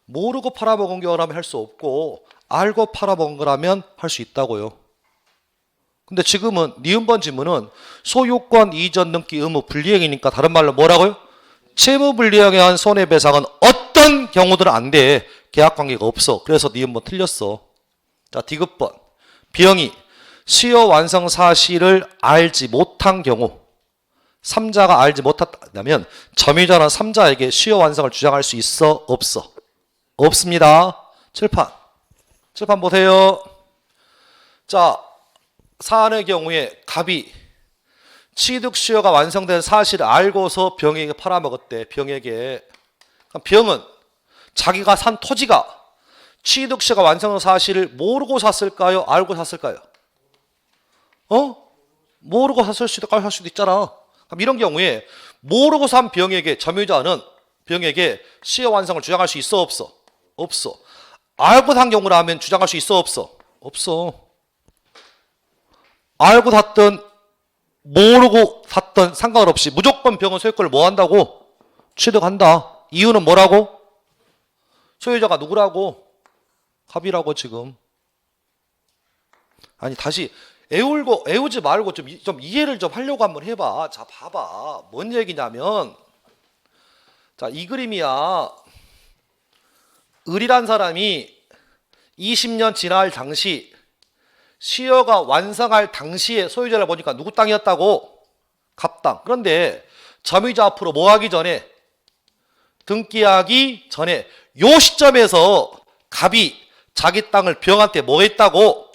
모르고 팔아먹은 거라면 할 수 없고 알고 팔아먹은 거라면 할 수 있다고요. 근데 지금은 니은번 지문은 소유권 이전 등기 의무 불이행이니까 다른 말로 뭐라고요? 채무불이행에 의한 손해배상은 어떤 경우들은 안 돼. 계약관계가 없어. 그래서 니은번 틀렸어. 자, 디귿번. B형이 시효 완성 사실을 알지 못한 경우 3자가 알지 못했다면 점유자는 3자에게 시효 완성을 주장할 수 있어? 없어? 없습니다. 칠판 보세요. 자, 사안의 경우에 갑이 취득시효가 완성된 사실을 알고서 병에게 팔아먹었대. 병에게. 병은 자기가 산 토지가 취득시효가 완성된 사실을 모르고 샀을까요? 알고 샀을까요? 모르고 샀을 수도 있고 알고 살 수도 있잖아. 그럼 이런 경우에 모르고 산 병에게 점유자는 병에게 시효 완성을 주장할 수 있어? 없어? 없어. 알고 산 경우라면 주장할 수 있어? 없어? 없어. 알고 샀든 모르고 샀든 상관없이 무조건 병은 소유권을 뭐 한다고? 취득한다. 이유는 뭐라고? 소유자가 누구라고? 갑이라고 지금. 아니 다시 애우지 말고 좀 이해를 좀 하려고 한번 해봐. 자 봐봐. 뭔 얘기냐면 자 이 그림이야. 을이란 사람이 20년 지날 당시 시효가 완성할 당시에 소유자를 보니까 누구 땅이었다고? 갑 땅. 그런데 점유자 앞으로 뭐 하기 전에? 등기하기 전에 요 시점에서 갑이 자기 땅을 병한테 뭐 했다고?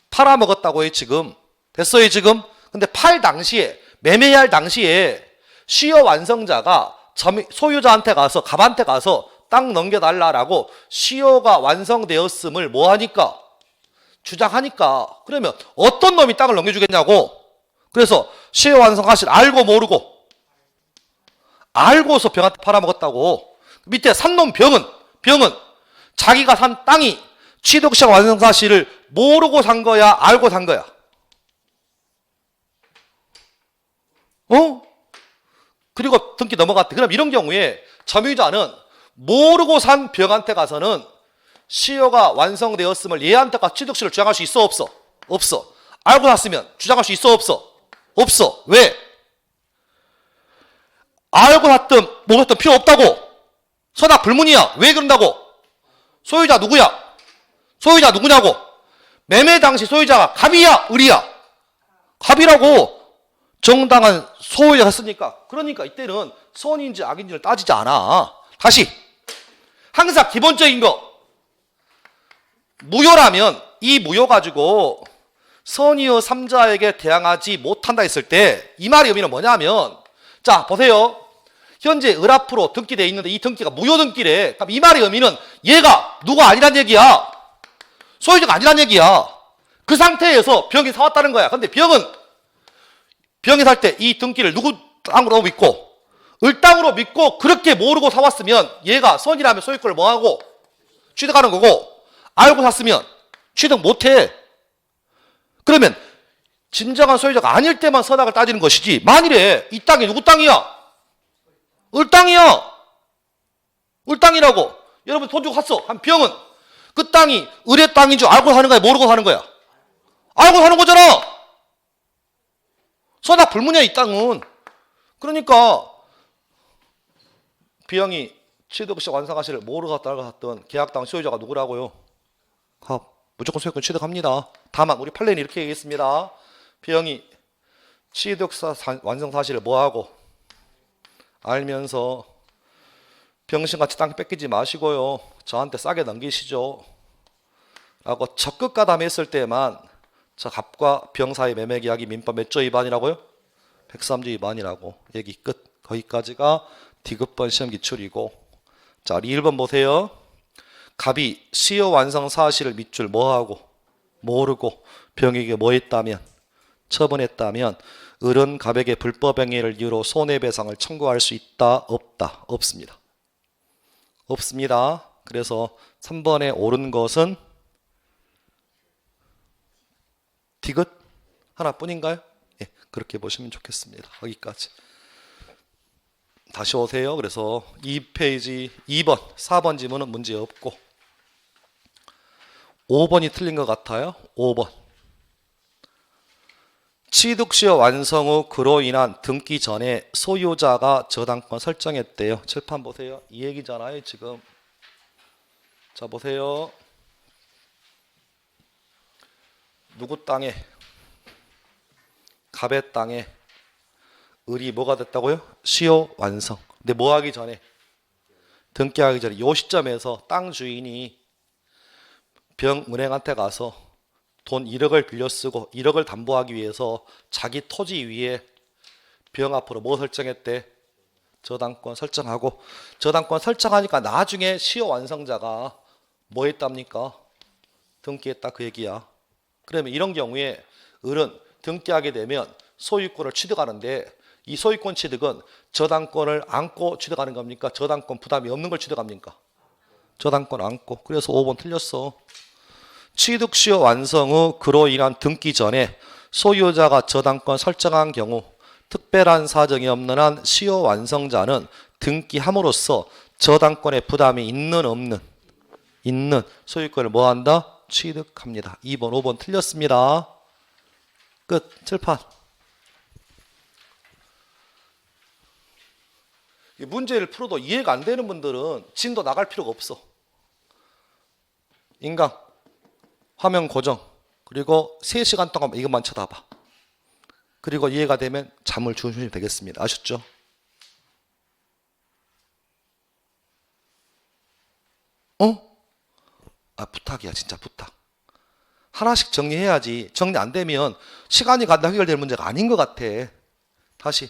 팔아먹었다고 해 지금. 됐어요 지금? 근데 팔 당시에 매매할 당시에 시효 완성자가 소유자한테 가서 갑한테 가서 땅 넘겨달라라고 시효가 완성되었음을 뭐 하니까? 주장하니까. 그러면 어떤 놈이 땅을 넘겨주겠냐고. 그래서 시효 완성 사실 알고 모르고 알고서 병한테 팔아먹었다고. 밑에 산 놈 병은 자기가 산 땅이 취득시효 완성 사실을 모르고 산 거야 알고 산 거야? 그리고 등기 넘어갔대. 그럼 이런 경우에 점유자는 모르고 산 병한테 가서는 시효가 완성되었음을 얘한테가 취득시효를 주장할 수 있어? 없어? 없어. 알고 샀으면 주장할 수 있어? 없어? 없어. 왜? 알고 샀든 모르든 필요 없다고. 선악 불문이야. 왜 그런다고? 소유자 누구야? 소유자 누구냐고? 매매 당시 소유자가 갑이야? 을이야? 갑이라고. 정당한 소유자가 했으니까. 그러니까 이때는 선인지 악인지를 따지지 않아. 다시. 항상 기본적인 거. 무효라면 이 무효 가지고 선의의 3자에게 대항하지 못한다 했을 때 이 말의 의미는 뭐냐면, 자 보세요. 현재 을 앞으로 등기되어 있는데 이 등기가 무효 등기래. 그럼 이 말의 의미는 얘가 누가 아니란 얘기야. 소유자가 아니란 얘기야. 그 상태에서 병이 사왔다는 거야. 근데 병이 살 때 이 등기를 누구 땅으로 믿고 을 땅으로 믿고 그렇게 모르고 사왔으면 얘가 선이라면 소유권을 뭐하고 취득하는 거고, 알고 샀으면 취득 못해. 그러면 진정한 소유자가 아닐 때만 선악을 따지는 것이지, 만일에 이 땅이 누구 땅이야? 을 땅이야. 을 땅이라고. 여러분 돈 주고 샀어. 한 병은 그 땅이 을의 땅인 줄 알고 사는 거야, 모르고 사는 거야? 알고 사는 거잖아. 선악 불문이야 이 땅은. 그러니까 B형이 취득시 완성하시를 모르고 샀다 알고 샀던 계약당 소유자가 누구라고요? 무조건 소유권 취득합니다. 다만 우리 판례는 이렇게 얘기했습니다. B형이 취득사 완성 사실을 뭐하고 알면서 병신같이 땅 뺏기지 마시고요, 저한테 싸게 넘기시죠 라고 적극 가담했을 때만 저 갑과 병 사이 매매 계약이 민법 몇 조 위반이라고요? 103조 위반이라고. 얘기 끝. 거기까지가 디귿번 시험 기출이고, 자 우리 1번 보세요. 갑이 시효 완성 사실을 밑줄 뭐하고 모르고 병에게 뭐 했다면, 처분했다면 을은 갑에게 불법 행위를 이유로 손해배상을 청구할 수 있다 없다? 없습니다. 없습니다. 그래서 3번에 옳은 것은 디귿 하나뿐인가요? 예, 그렇게 보시면 좋겠습니다. 여기까지. 다시 오세요. 그래서 2페이지 2번, 4번 지문은 문제 없고 5번이 틀린 것 같아요. 5번. 취득시효 완성 후 그로 인한 등기 전에 소유자가 저당권 설정했대요. 칠판 보세요. 이 얘기잖아요 지금. 자 보세요. 누구 땅에, 갑의 땅에 을이 뭐가 됐다고요? 시효 완성. 근데 뭐 하기 전에, 등기하기 전에 이 시점에서 땅 주인이 병은행한테 가서 돈 1억을 빌려 쓰고 1억을 담보하기 위해서 자기 토지 위에 병 앞으로 뭐 설정했대? 저당권 설정하고, 저당권 설정하니까 나중에 시효 완성자가 뭐 했답니까? 등기했다 그 얘기야. 그러면 이런 경우에 을은 등기하게 되면 소유권을 취득하는데, 이 소유권 취득은 저당권을 안고 취득하는 겁니까? 저당권 부담이 없는 걸 취득합니까? 저당권 안고. 그래서 5번 틀렸어. 취득시효 완성 후 그로 인한 등기 전에 소유자가 저당권 설정한 경우 특별한 사정이 없는 한 시효 완성자는 등기함으로써 저당권의 부담이 있는 없는? 있는 소유권을 뭐한다? 취득합니다. 2번 5번 틀렸습니다. 끝. 칠판. 이 문제를 풀어도 이해가 안 되는 분들은 진도 나갈 필요가 없어. 인강 화면 고정, 그리고 3시간 동안 이것만 쳐다봐. 그리고 이해가 되면 잠을 주무시면 되겠습니다. 아셨죠? 부탁이야. 진짜 부탁. 하나씩 정리해야지. 정리 안 되면 시간이 가다 해결될 문제가 아닌 것 같아. 다시.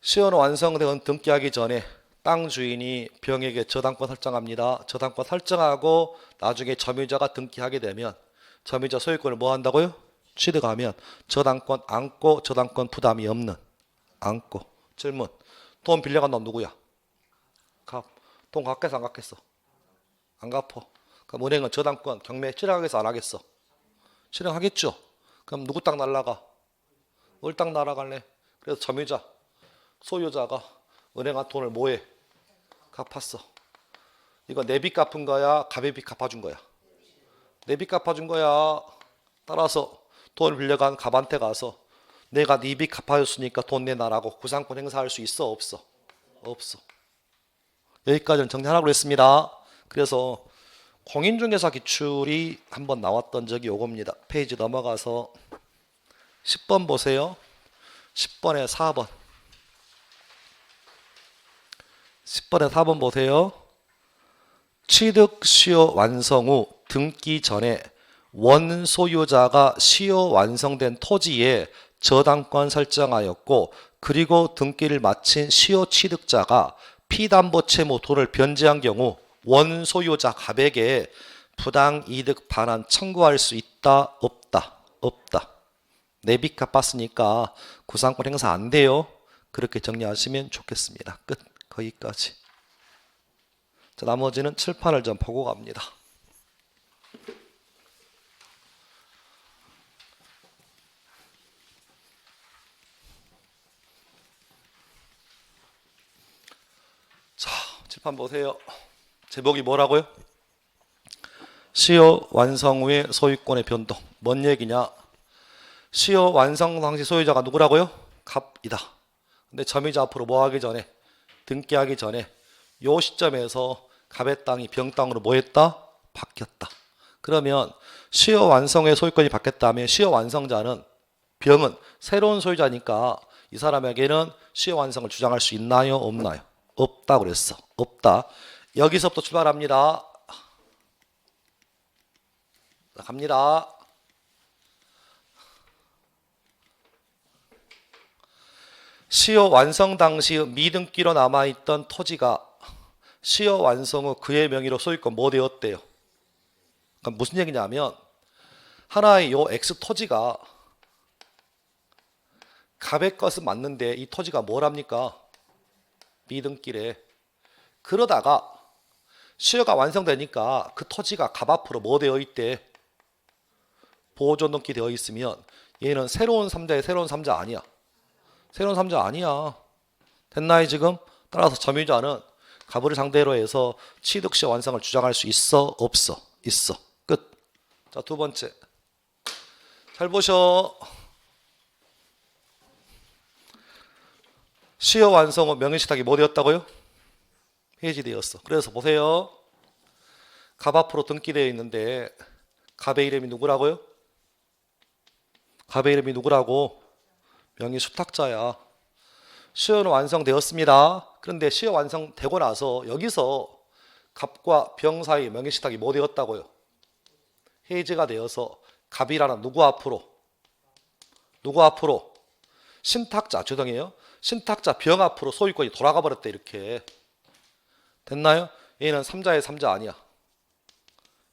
시효는 완성된 등기하기 전에 땅 주인이 병에게 저당권 설정합니다. 저당권 설정하고 나중에 점유자가 등기하게 되면 점유자 소유권을 뭐 한다고요? 취득하면 저당권 안고 저당권 부담이 없는, 안고. 질문. 돈 빌려간 놈 누구야? 갑. 돈 갚겠어 안 갚겠어? 안 갚어. 그럼 은행은 저당권 경매 실행하겠어 안 하겠어? 실행하겠죠. 그럼 누구 땅 날라가? 을 땅 날아갈래? 그래서 점유자 소유자가 은행한 돈을 뭐해? 갚았어. 이거 내 빚 갚은 거야? 갑의 빚 갚아준 거야? 내 빚 갚아준 거야. 따라서 돈을 빌려간 갑한테 가서 내가 네 빚 갚아줬으니까 돈 내놔라고 구상권 행사할 수 있어? 없어? 없어. 여기까지는 정리하라고 했습니다. 그래서 공인중개사 기출이 한번 나왔던 적이 요겁니다. 페이지 넘어가서 10번 보세요. 10번에 4번. 10번에 4번 보세요. 취득 시효 완성 후 등기 전에 원소유자가 시효 완성된 토지에 저당권 설정하였고 그리고 등기를 마친 시효 취득자가 피담보 채무 돈을 변제한 경우 원소유자 갑에게 부당이득 반환 청구할 수 있다 없다? 없다. 내빚 갚았으니까 구상권 행사 안 돼요. 그렇게 정리하시면 좋겠습니다. 끝. 거기까지. 자, 나머지는 칠판을 좀 보고 갑니다. 자, 칠판 보세요. 제목이 뭐라고요? 시효 완성 후의 소유권의 변동. 뭔 얘기냐? 시효 완성 당시 소유자가 누구라고요? 갑이다. 근데 점유자 앞으로 뭐 하기 전에? 등기하기 전에 요 시점에서 갑의 땅이 병 땅으로 뭐 했다? 바뀌었다. 그러면 시효 완성의 소유권이 바뀌었다면 시효 완성자는 병은 새로운 소유자니까 이 사람에게는 시효 완성을 주장할 수 있나요? 없나요? 없다 그랬어. 없다. 여기서부터 출발합니다. 갑니다. 시효 완성 당시 미등기로 남아있던 토지가 시효 완성 후 그의 명의로 소유권 뭐 되었대요? 그러니까 무슨 얘기냐면 하나의 요 X 토지가 갑의 것은 맞는데 이 토지가 뭐랍니까? 미등기래. 그러다가 시효가 완성되니까 그 토지가 갑 앞으로 뭐 되어 있대? 보존 등기 되어 있으면 얘는 새로운 삼자의 새로운 삼자 아니야. 새로운 삼자 아니야. 됐나요 지금? 따라서 점유자는 갑을 상대로 해서 취득 시 완성을 주장할 수 있어? 없어? 있어. 끝. 자, 두 번째. 잘 보셔. 시효 완성 후 명의신탁이 뭐 되었다고요? 해지되었어. 그래서 보세요. 갑 앞으로 등기되어 있는데 갑의 이름이 누구라고요? 갑의 이름이 누구라고? 명의 수탁자야. 시효는 완성되었습니다. 그런데 시효 완성되고 나서 여기서 갑과 병 사이 명의신탁이 뭐 되었다고요? 해지가 되어서 갑이라는 누구 앞으로? 누구 앞으로? 신탁자, 죄송해요. 신탁자 병 앞으로 소유권이 돌아가 버렸대. 이렇게 됐나요? 얘는 삼자의 삼자 아니야.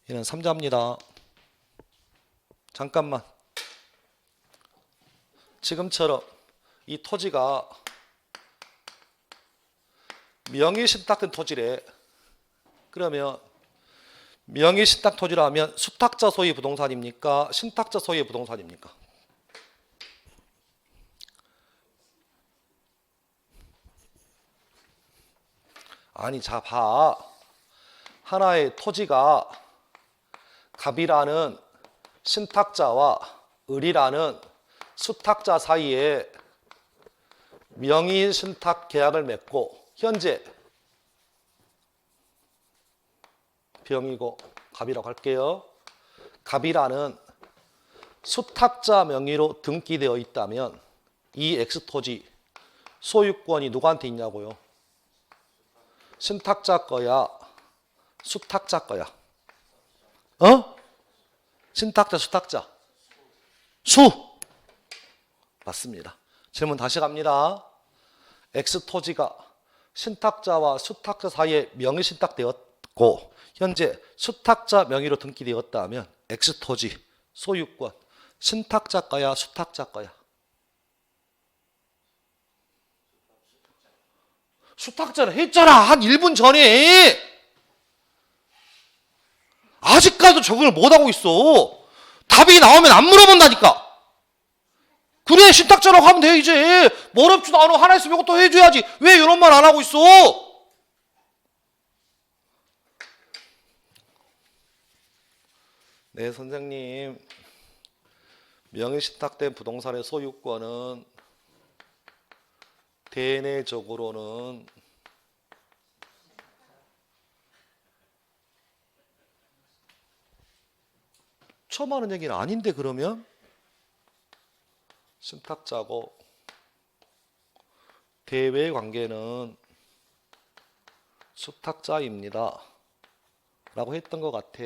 얘는 삼자입니다. 잠깐만. 지금처럼 이 토지가 명의신탁된 토지래. 그러면 명의신탁 토지라면 수탁자 소유의 부동산입니까? 신탁자 소유의 부동산입니까? 아니, 자, 봐. 하나의 토지가 갑이라는 신탁자와 을이라는 수탁자 사이에 명의신탁 계약을 맺고 현재 병이고 갑이라고 할게요. 갑이라는 수탁자 명의로 등기되어 있다면 이 X토지 소유권이 누구한테 있냐고요? 신탁자 거야? 수탁자 거야? 어? 신탁자, 수탁자? 수! 맞습니다. 질문 다시 갑니다. X토지가 신탁자와 수탁자 사이에 명의신탁되었고 현재 수탁자 명의로 등기되었다면 X토지 소유권 신탁자 거야? 수탁자 거야? 수탁자는 했잖아. 한 1분 전에. 아직까지도 적응을 못하고 있어. 답이 나오면 안 물어본다니까. 그래, 신탁자라고 하면 돼. 이제 어렵지도 않아. 하나 있으면 이것도 해줘야지. 왜 이런 말 안 하고 있어? 네, 선생님. 명의신탁된 부동산의 소유권은 대내적으로는 처음 하는 얘기는 아닌데 그러면 신탁자고 대외 관계는 수탁자입니다. 라고 했던 것 같아.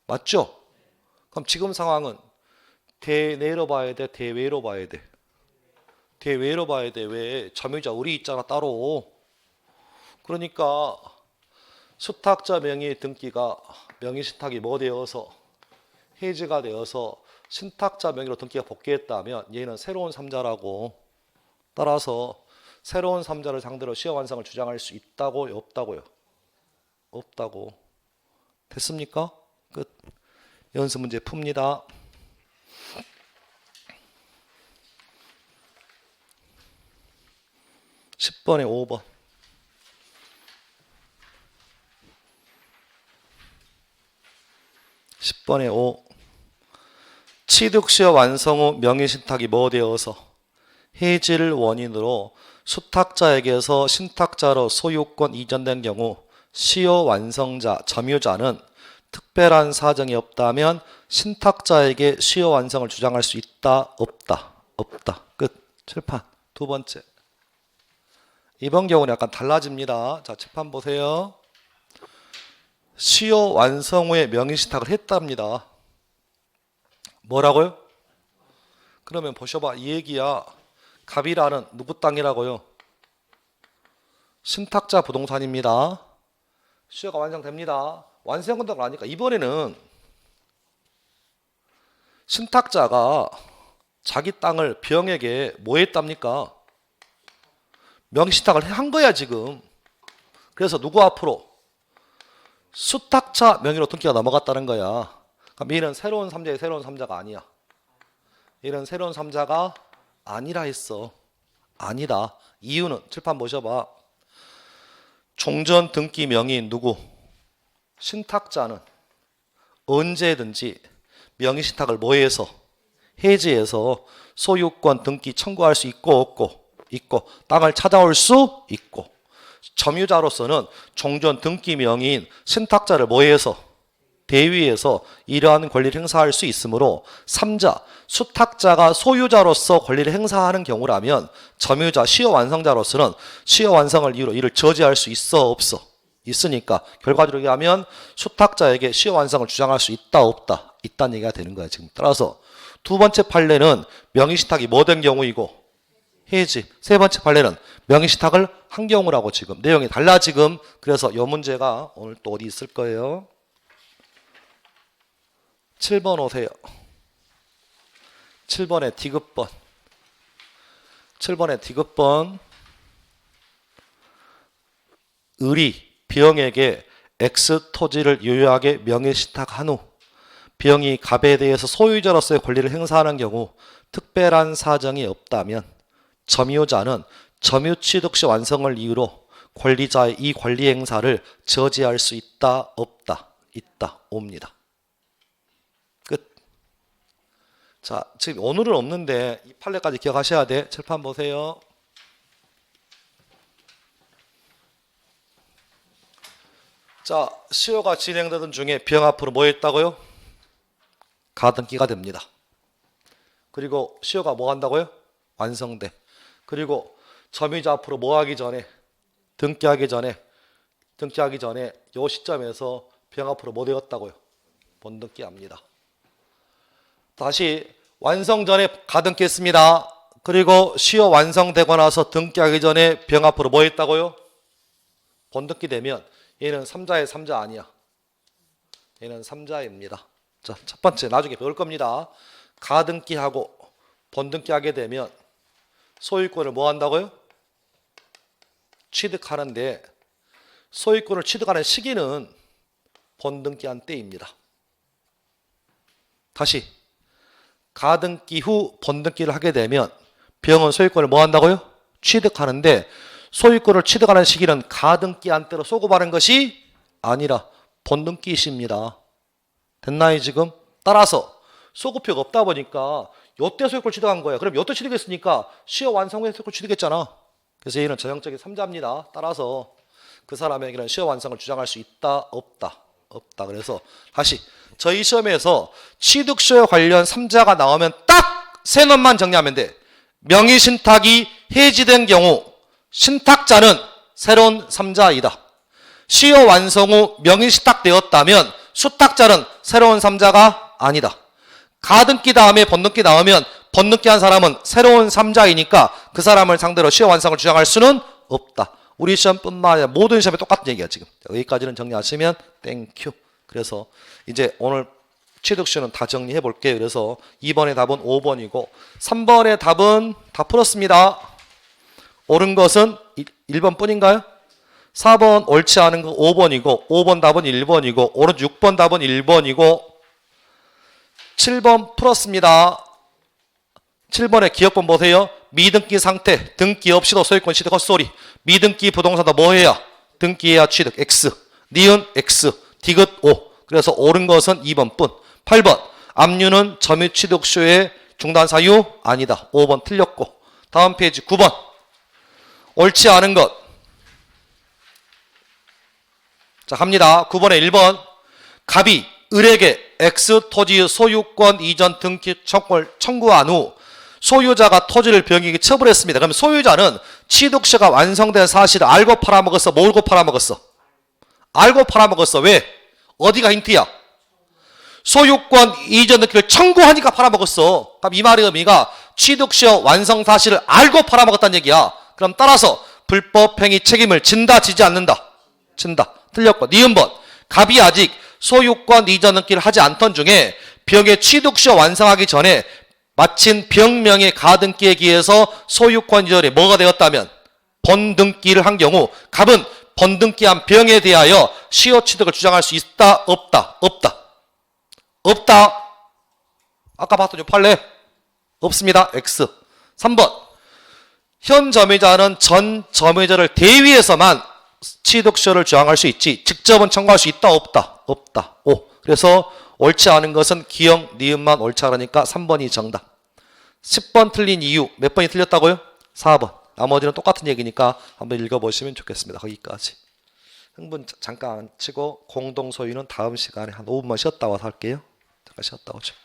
맞죠? 그럼 지금 상황은 대내로 봐야 돼, 대외로 봐야 돼? 대외로 봐야 돼. 왜? 점유자 우리 있잖아 따로. 그러니까 수탁자 명의 등기가 명의신탁이 뭐 되어서 해지가 되어서 신탁자 명의로 등기가 복귀했다면 얘는 새로운 삼자라고. 따라서 새로운 삼자를 상대로 시효 완성을 주장할 수 있다고요? 없다고요? 없다고. 됐습니까? 끝. 연습 문제 풉니다. 10번에 5번. 10번에 5. 취득시효 완성 후 명의신탁이 뭐 되어서 해지를 원인으로 수탁자에게서 신탁자로 소유권 이전된 경우 시효 완성자, 점유자는 특별한 사정이 없다면 신탁자에게 시효 완성을 주장할 수 있다, 없다? 없다. 끝. 칠판. 두 번째. 이번 경우는 약간 달라집니다. 자, 칠판 보세요. 시효 완성 후에 명의신탁을 했답니다. 뭐라고요? 그러면 보셔봐. 이 얘기야. 갑이라는 누구 땅이라고요? 신탁자 부동산입니다. 시효가 완성됩니다. 완성된다고 하니까 이번에는 신탁자가 자기 땅을 병에게 뭐 했답니까? 명의신탁을 한 거야 지금. 그래서 누구 앞으로? 수탁자 명의로 등기가 넘어갔다는 거야. 그럼 얘는 새로운 삼자의 새로운 삼자가 아니야. 얘는 새로운 삼자가 아니라 했어. 아니다. 이유는 칠판 보셔봐. 종전 등기 명의인 누구? 신탁자는 언제든지 명의신탁을 뭐해서? 해지해서 소유권 등기 청구할 수 있고 없고? 있고. 땅을 찾아올 수 있고. 점유자로서는 종전 등기 명의인 신탁자를 뭐해서? 대위에서 이러한 권리를 행사할 수 있으므로 3자, 수탁자가 소유자로서 권리를 행사하는 경우라면 점유자, 시효 완성자로서는 시효 완성을 이유로 이를 저지할 수 있어 없어? 있으니까 결과적으로 얘기하면 수탁자에게 시효 완성을 주장할 수 있다 없다? 있다는 얘기가 되는 거야 지금. 따라서 두 번째 판례는 명의신탁이 뭐 된 경우이고 해지. 세 번째 판례는 명의신탁을 한 경우라고 지금. 내용이 달라 지금. 그래서 이 문제가 오늘 또 어디 있을 거예요? 7번 오세요. 7번에 디귿번. 7번에 디귿번. 을이 병에게 X 토지를 유효하게 명의신탁한 후 병이 갑에 대해서 소유자로서의 권리를 행사하는 경우 특별한 사정이 없다면 점유자는 점유취득시 완성을 이유로 권리자의 이 권리 행사를 저지할 수 있다 없다? 있다 옵니다. 끝. 자, 지금 오늘은 없는데 이 판례까지 기억하셔야 돼. 칠판 보세요. 자, 시효가 진행되던 중에 병 앞으로 뭐 했다고요? 가등기가 됩니다. 그리고 시효가 뭐 한다고요? 완성돼. 그리고 점유자 앞으로 뭐 하기 전에? 등기하기 전에 요 시점에서 병 앞으로 뭐 되었다고요? 본등기합니다. 다시 완성 전에 가등기했습니다. 그리고 시효 완성되고 나서 등기하기 전에 병 앞으로 뭐 했다고요? 본등기 되면 얘는 3자의 3자 아니야. 얘는 3자입니다. 자, 첫 번째 나중에 배울 겁니다. 가등기하고 본등기하게 되면 소유권을 뭐 한다고요? 취득하는데 소유권을 취득하는 시기는 본등기한 때입니다. 다시 가등기 후 본등기를 하게 되면 병은 소유권을 뭐 한다고요? 취득하는데 소유권을 취득하는 시기는 가등기한 때로 소급하는 것이 아니라 본등기십니다. 됐나요 지금? 따라서 소급표가 없다 보니까 요때 소유권을 취득한 거야. 그럼 요때 취득했으니까 시효 완성 후에 소유권을 취득했잖아. 그래서 얘는 전형적인 3자입니다. 따라서 그 사람에게는 시효 완성을 주장할 수 있다 없다? 없다. 그래서 다시 저희 시험에서 취득시효 관련 3자가 나오면 딱 세 놈만 정리하면 돼. 명의신탁이 해지된 경우 신탁자는 새로운 3자이다. 시효 완성 후 명의시 딱 되었다면 수탁자는 새로운 3자가 아니다. 가등기 다음에 번등기 나오면 번등기 한 사람은 새로운 3자이니까 그 사람을 상대로 시효 완성을 주장할 수는 없다. 우리 시험뿐만 아니라 모든 시험에 똑같은 얘기야 지금. 여기까지는 정리하시면 땡큐. 그래서 이제 오늘 취득시효는 다 정리해 볼게요. 그래서 2번의 답은 5번이고 3번의 답은 다 풀었습니다. 옳은 것은 1번 뿐인가요? 4번 옳지 않은 거 5번이고 5번 답은 1번이고 오른 6번 답은 1번이고 7번 풀었습니다. 7번의 기억번 보세요. 미등기 상태, 등기 없이도 소유권 취득 헛소리. 미등기 부동산도 뭐 해야? 등기해야 취득 X, 니은 X, 디귿 O. 그래서 옳은 것은 2번 뿐. 8번 압류는 점유 취득시효의 중단 사유 아니다. 5번 틀렸고. 다음 페이지 9번 옳지 않은 것. 자 갑니다. 9번에 1번 갑이 을에게 X 토지 소유권 이전 등기 청구를 청구한 후 소유자가 토지를 병에게 처분했습니다. 그러면 소유자는 취득시효가 완성된 사실을 알고 팔아먹었어? 모르고 팔아먹었어? 알고 팔아먹었어. 왜? 어디가 힌트야? 소유권 이전 등기를 청구하니까 팔아먹었어. 그럼 이 말의 의미가 취득시효 완성 사실을 알고 팔아먹었다는 얘기야. 그럼 따라서 불법행위 책임을 진다 지지 않는다? 진다. 틀렸고 니은번 갑이 아직 소유권 이전 등기를 하지 않던 중에 병의 취득시효 완성하기 전에 마친 병명의 가등기에 기해서 소유권 이전이 뭐가 되었다면 번등기를 한 경우 갑은 번등기한 병에 대하여 시효 취득을 주장할 수 있다 없다? 없다. 없다. 아까 봤던 요 판례 없습니다. X. 3번 현 점유자는 전 점유자를 대위해서만 취득시효를 주장할 수 있지 직접은 청구할 수 있다 없다? 없다. 오. 그래서 옳지 않은 것은 기역, 니은만 옳지 않으니까 3번이 정답. 10번 틀린 이유 몇 번이 틀렸다고요? 4번. 나머지는 똑같은 얘기니까 한번 읽어보시면 좋겠습니다. 거기까지. 흥분 잠깐 치고 공동소유는 다음 시간에 한 5분만 쉬었다 와서 할게요. 잠깐 쉬었다 오죠.